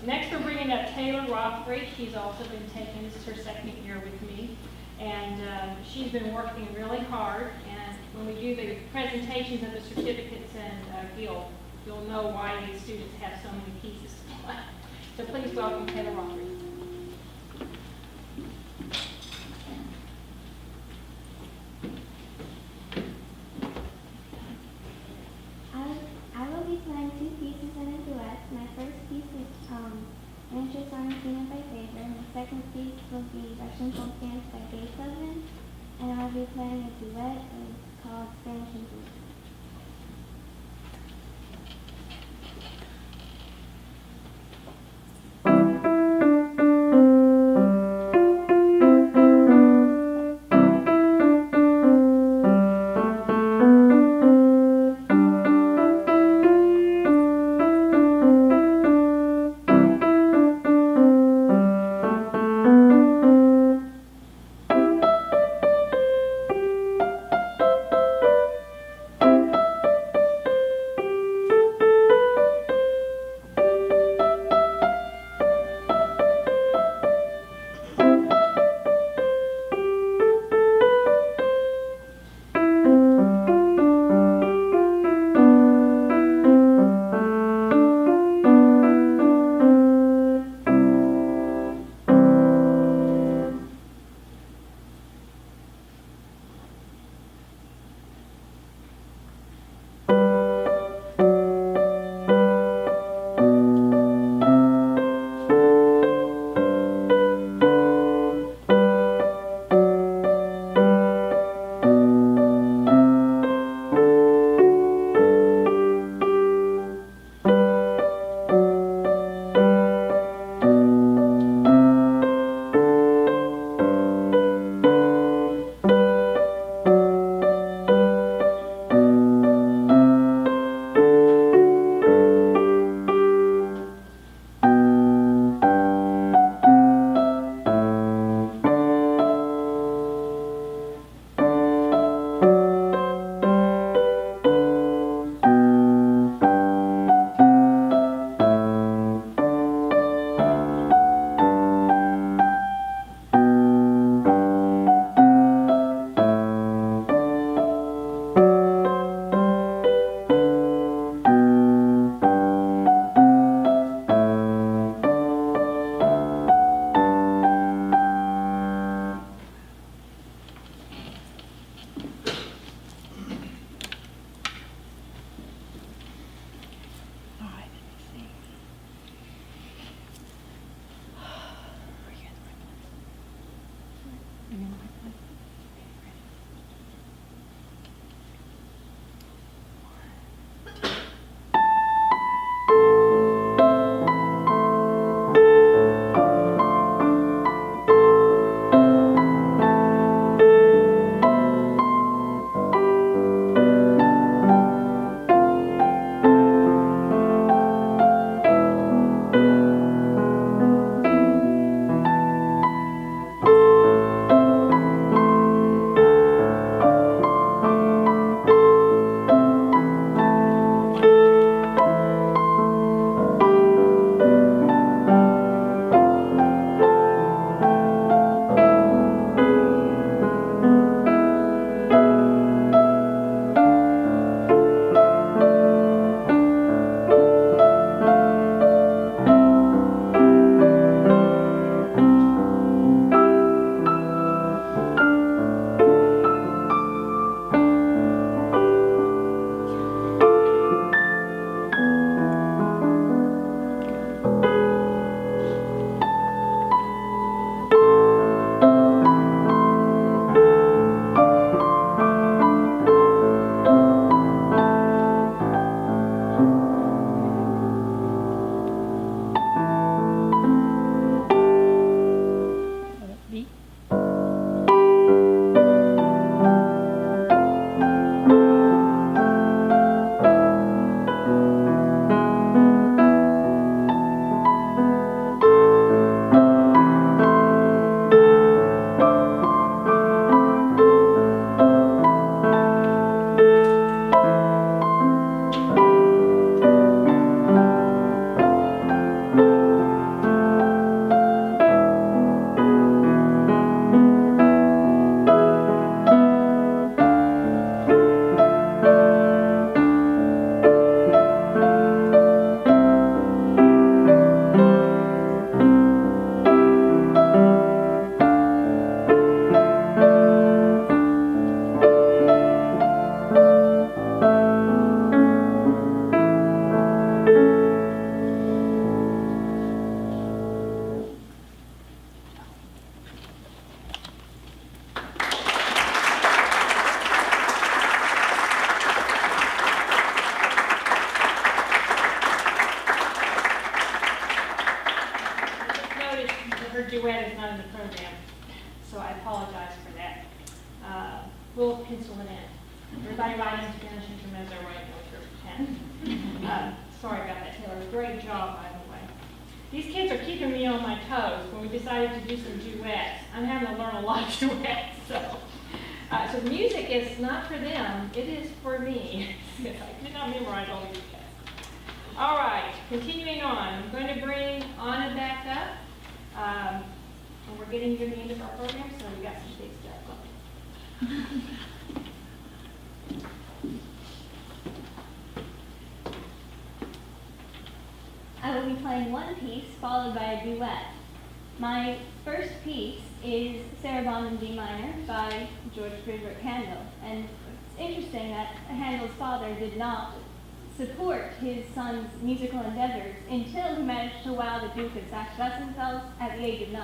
Next, we're bringing up Taylor Rothbury. She's also been taking, this is her second year with me, and she's been working really hard. And when we do the presentations of the certificates, and you'll know why these students have so many pieces. So please welcome Taylor Rothbury. I will be playing two pieces in a duet. My first piece is Miniature Sonatine by Faber. My second piece will be Russian folk dance by Beethoven. And I'll be playing a duet called Spanish and Blues. duet is not in the program, so I apologize for that. We'll pencil it in. Everybody write in Spanish intermezzo right now with your pen. Sorry about that, Taylor. Great job, by the way. These kids are keeping me on my toes when we decided to do some duets. I'm having to learn a lot of duets, so music is not for them, it is for me. I did not memorize all these duets. All right, continuing on. I'm going to bring Anna back up. And we're getting near the end of our program, so we got some big stuff going. I will be playing one piece followed by a duet. My first piece is Sarabande in D minor by George Friedrich Handel. And it's interesting that Handel's father did not support his son's musical endeavors until he managed to wow the Duke of Saxe-Weissenfels at the age of 9.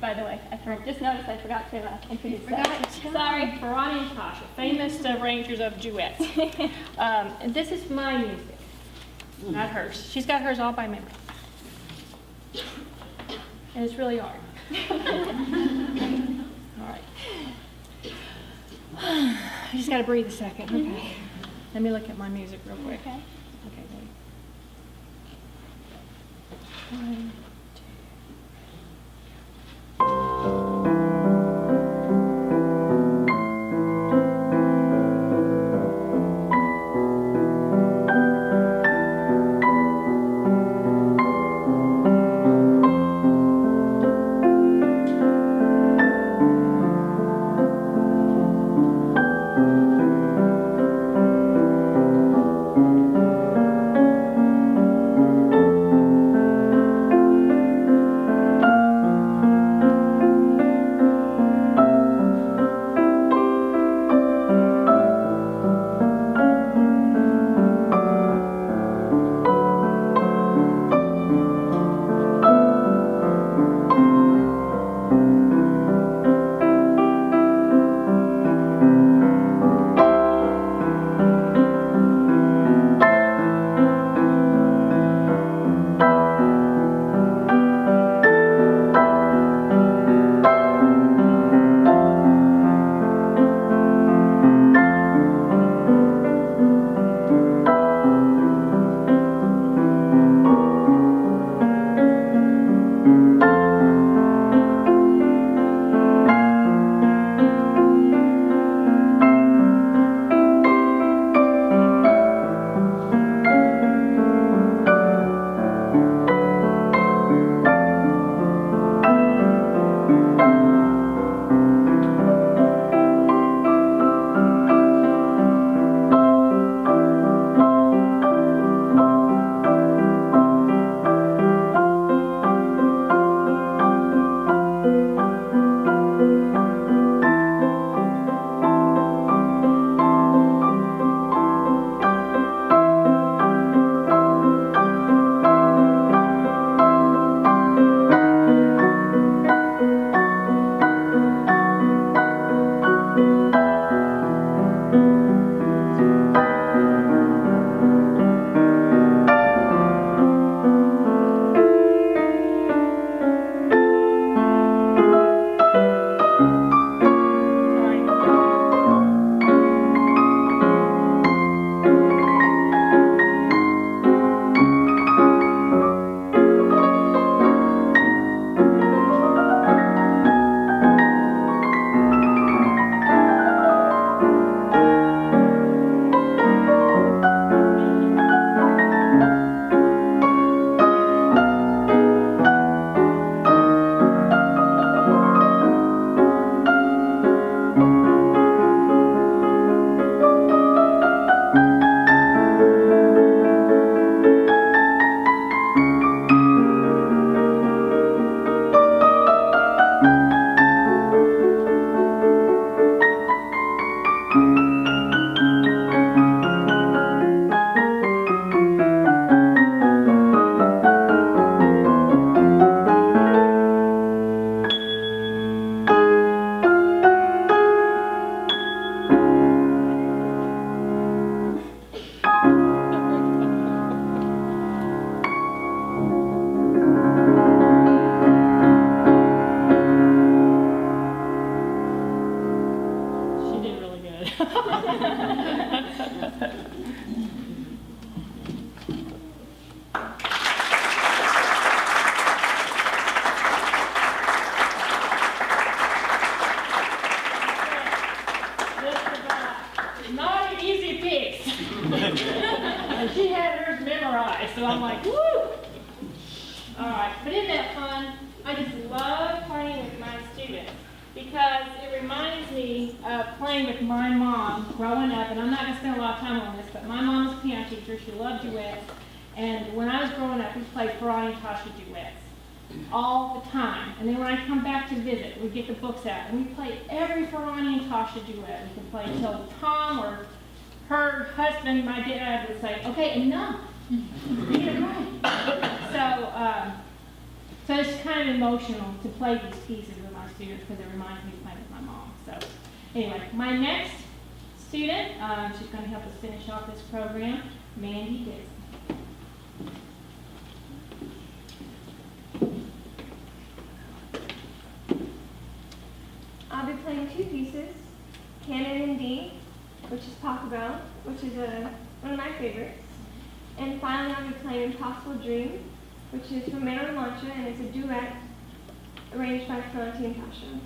By the way, I just noticed I forgot to introduce that. Sorry, Ferrani and Tasha, famous arrangers of duets. And this is my music, not hers. She's got hers all by memory. And it's really hard. All right. I just got to breathe a second. Okay. Let me look at my music real quick. Okay. Okay, ready? 1, 2. Not an easy piece. And she had hers memorized, so I'm like, woo! All right, but isn't that fun? I just love playing with my students because it reminds me of playing with my mom growing up, and I'm not going to spend a lot of time on this, but my mom was a piano teacher. She loved duets, and when I was growing up, we played Ferrani and Tasha duets all the time. And then when I come back to visit, we get the books out, and we play every Ferrani and Tasha duet. We can play until Tom or her husband, my dad, would say, okay, enough. Get it right. So it's kind of emotional to play these pieces with my students because it reminds me of playing with my mom. So anyway, my next student, she's going to help us finish off this program, Mandy Dixon. I'll be playing two pieces, Canon in D, which is Papa Bell, which is one of my favorites. And finally, I'll be playing Impossible Dream, which is from Mano and Mancha, and it's a duet arranged by Ferrante and Tasha.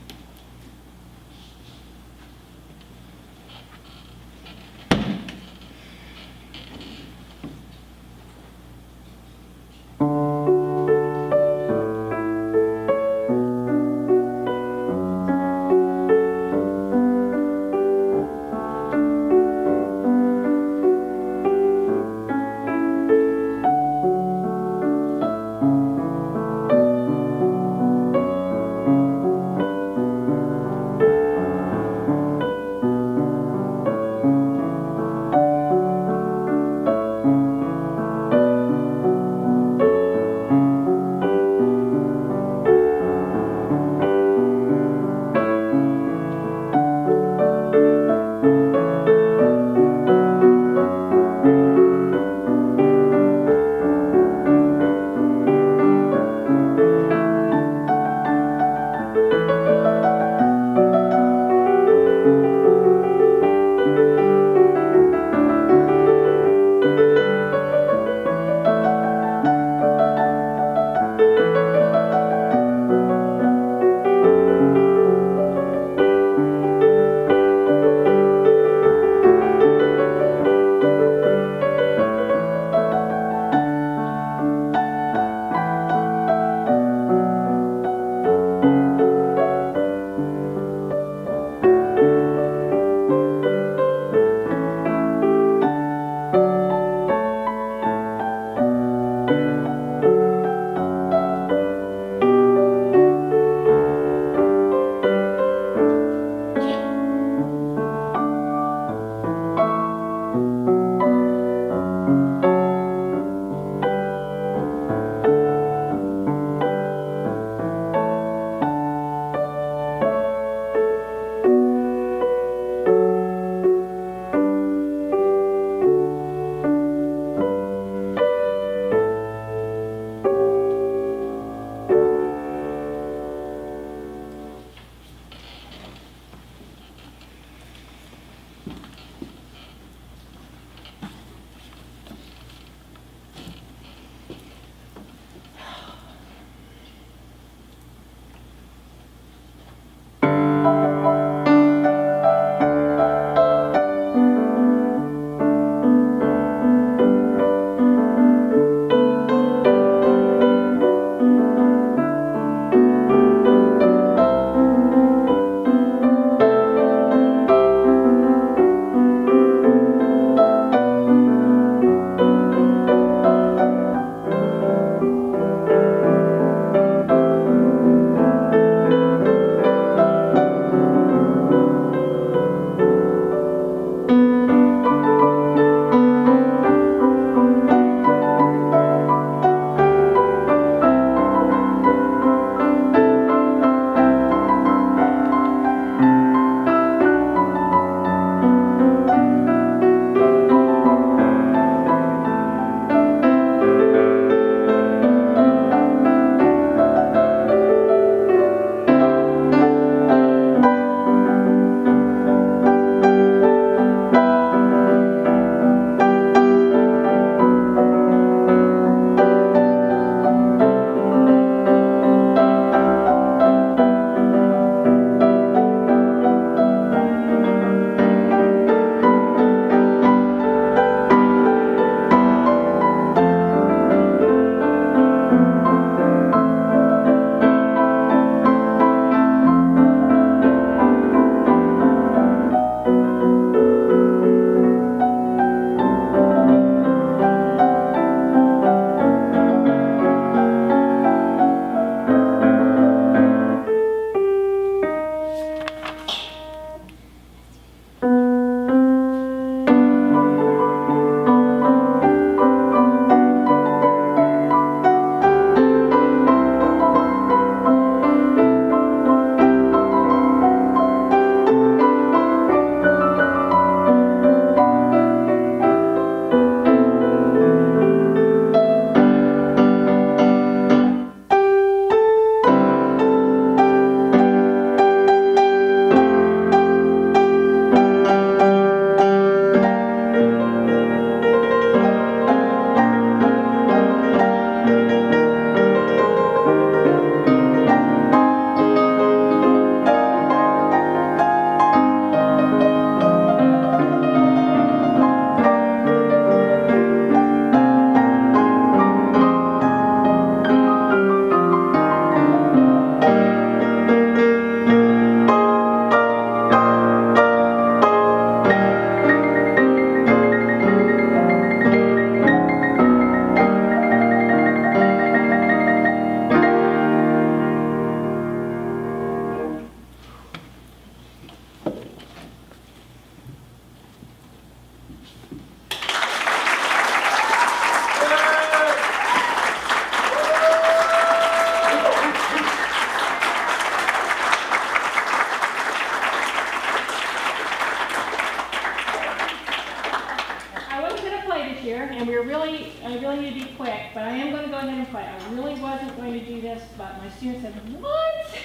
here, and I really need to be quick, but I am going to go ahead and play. I really wasn't going to do this, but my students said, what?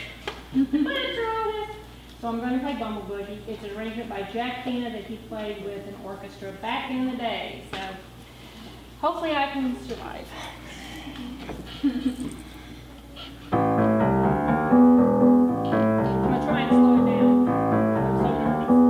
Let's draw this. So I'm going to play Bumble Boogie. It's an arrangement by Jack Pena that he played with an orchestra back in the day. So hopefully I can survive. I'm going to try and slow it down. I'm so nervous.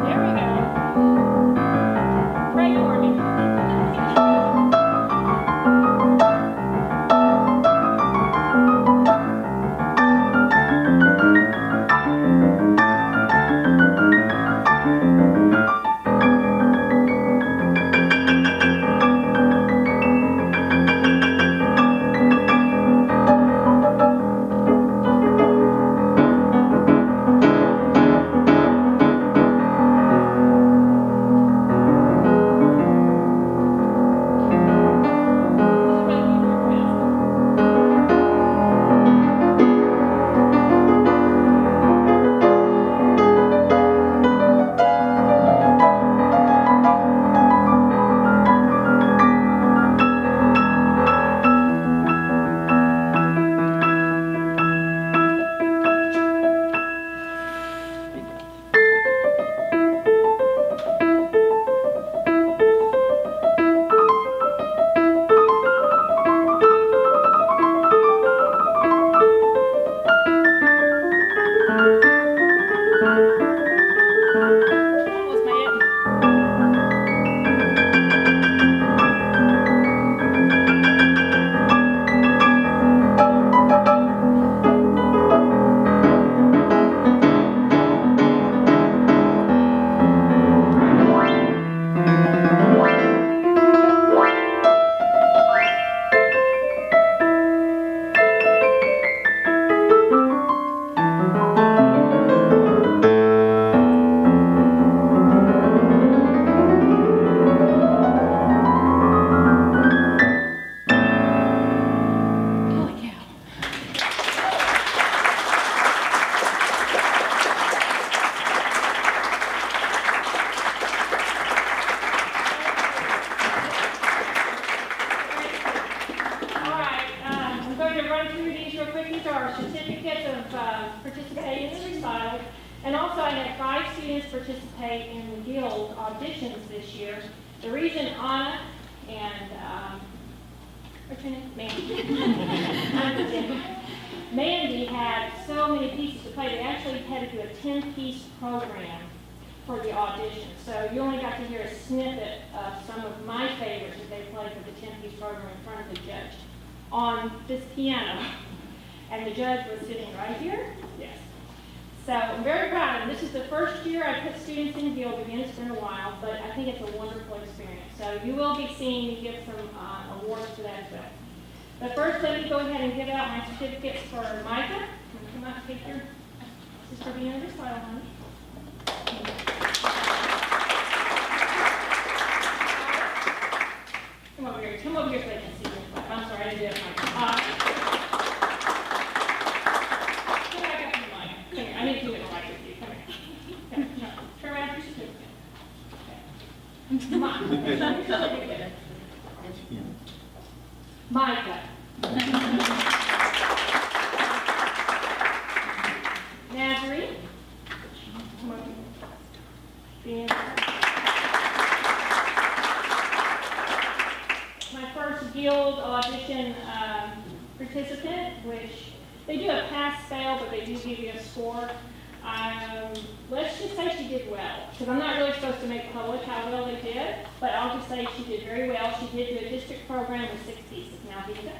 There we go. Pray for me. Almost made it. Holy cow. All right, I'm going to run through these real quick. These are our certificates of participating in the recital. And also I had 5 students participate in the Guild auditions this year. The reason Anna and what's her name? Mandy. Mandy had so many pieces to play. They actually had to do a 10-piece program for the audition. So you only got to hear a snippet of some of my favorites that they played for the 10-piece program in front of the judge on this piano. And the judge was sitting right here. Yes. So I'm very proud of them. This is the first year I put students in Guild. Again, it's been a while, but I think it's a wonderful experience. So you will be seeing me give some awards for that as well. But first, let me go ahead and give out my certificates for Micah. Come out and take your sister being on your side, honey. Come over here. Come over here so I can see you. I'm sorry, I didn't do it, Micah. Come back up to the mic. Come here. I need to do it right with you. Come here. Okay. No. Turn around for your certificate. Okay. Come on. Here's your certificate. Micah. Nazarene. Come on. My first Guild audition participant, which they do a pass-fail, but they do give you a score. Let's just say she did well, because I'm not really supposed to make public how well they did, but I'll just say she did very well. She did do a district program with 6 pieces. Now, Vita.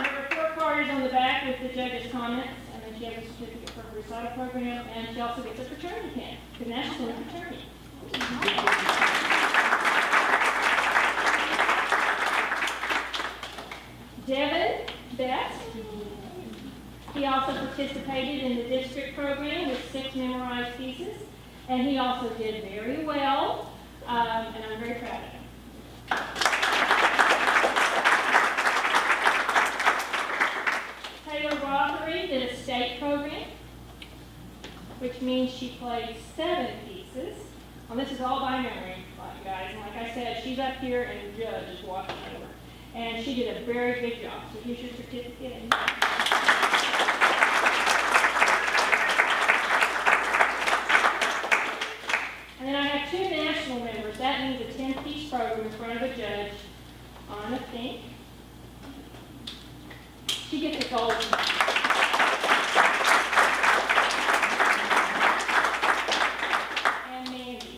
There were 4 cards on the back with the judges' comments, and then she has a certificate for her recital program, and she also gets a fraternity pin, because now she's in a fraternity. Devin Best, he also participated in the district program with 6 memorized pieces, and he also did very well, and I'm very proud of him. Taylor Rothery did a state program, which means she played 7 pieces. Well, this is all by memory, guys, and like I said, she's up here and the judge is watching over. And she did a very good job. So here's your certificate. And then I have 2 national members. That means a 10-piece program in front of a judge. Anna Fink. She gets a gold medal. And Mandy.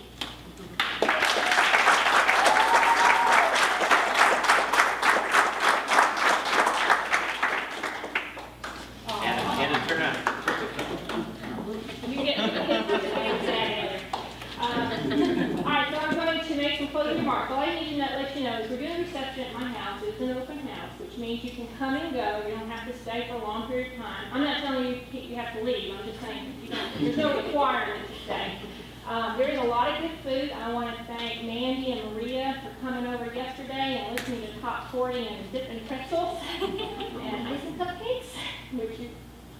Closing remarks. All I need to let you know is we're doing a reception at my house. It's an open house, which means you can come and go. You don't have to stay for a long period of time. I'm not telling you you have to leave. I'm just saying there's no requirement to stay. There is a lot of good food. I want to thank Mandy and Maria for coming over yesterday and listening to Top 40 and dipping pretzels and icing cupcakes.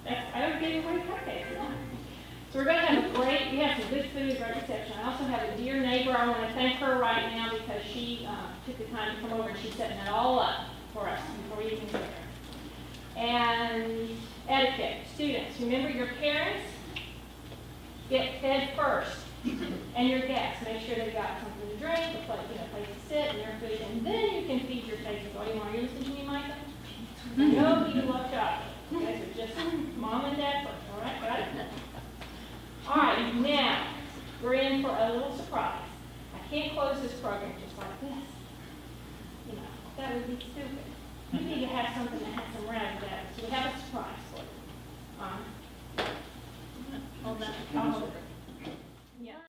I don't give away cupcakes. So we're going to have we have some good food at our reception. I also have a dear neighbor. I want to thank her right now because she took the time to come over and she's setting it all up for us before we even get there. And etiquette. Students, remember your parents get fed first. And your guests, make sure they've got something to drink, a place to sit, and their food. And then you can feed your faces. All you want to listen to me, Micah? No, you love chocolate. You guys are just mom and dad first, all right? Got it? All right, now, we're in for a little surprise. I can't close this program just like this. You know, that would be stupid. We need to have something that has some razzle-dazzle. So we have a surprise for you. Hold that.